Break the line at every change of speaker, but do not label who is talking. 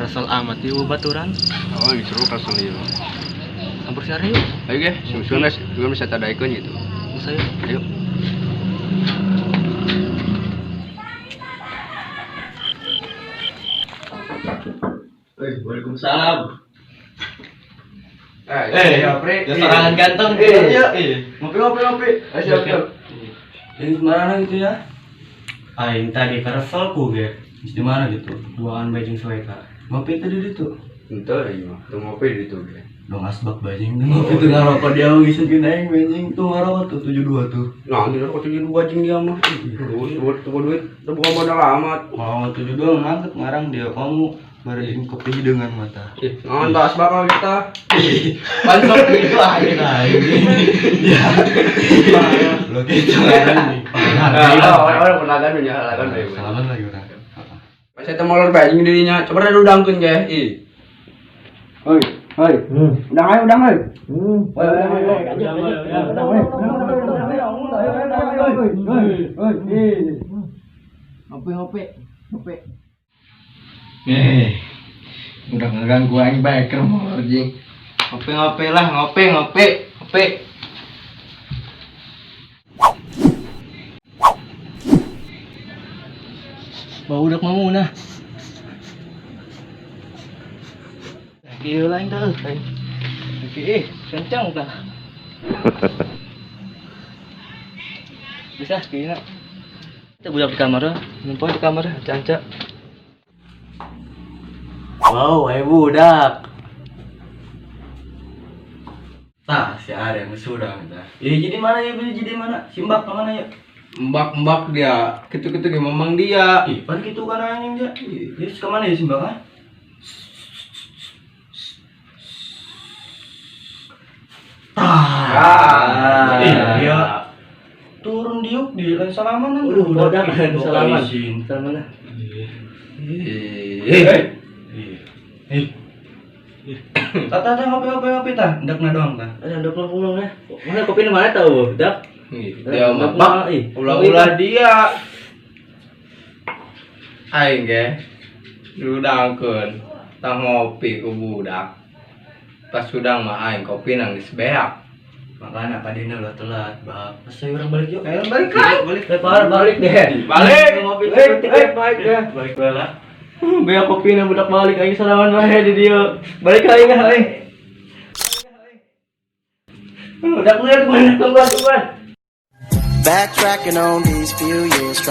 Karasal amat di baturan.
Oh, seru kasal ieu.
Hampir sehari yuk.
Ayo ge, susun guys, juga bisa tadaikeun gitu.
Saya.
Ayo.
Waalaikumsalam.
Ya, Pre.
Ya serangan ganteng.
Iya. Ngopi. Ayo siap.
Ini kemana gitu ya? Aing tadi Karasal ku ge. Di mana gitu? Buangan bajing sueka. Ngopi tadi itu.
Entar ieu mah, teu ngopi di ditu ge.
Dong asbak bajing ngopi tuh ngarokok dia geus geun aing bajing tuh ngarokok tuh 72 tuh.
Nah, di rokok 72 jeung dia mah. Tuh duit, teu buka modal amat.
Oh 72 mantep ngarang dia kamu barain kopi dengan mata.
Naon bahas bakal kita.
Pansok itu aing ya. Lo gitu kan.
Orang penagan nya halakan bae.
Salaman lagi urang.
Pas eta molor bajing dirinya, coba da udangkeun ge. Ih. Hoi. Udang ayo. Ngopi.
Udah ngeganggu aing bae molor jing. Ngopi. Bau udah mau nah. Kieu lain teh. Oke, kencang tah. Bisa kieu. Kita budak di kamar dah. Numpang di kamar dah, canca. Wow, ayo budak. Tah, si Arya sudah tah. Jadi mana ya? Jadi mana? Simbak mana ya?
Mbak dia, gitu-gitu ge memang dia.
Ih, pan gitu kan anjing dia. Dia ke mana ya Simbak ah? Iya. Turun diuk di lain salaman kan. Bodak lain salaman. Salaman lah. Tata ngopi tah, ndakna doang tah. Ada ndakna pulang ya. Mana kopi mana tahu, dak?
Dia mah ulah dia. Aing ge udangkeun tah ngopi ku budak. Pas sudang mah aing kopi nang geus beak.
Makanya padina ulah telat, Bang. Saya orang balik yuk.
Balik deh.
Balik lah. Beak kopi na budak balik aing salaman wae di dieu. Balik aing aing. Budak lihat mana kembar.
Backtracking on these few years.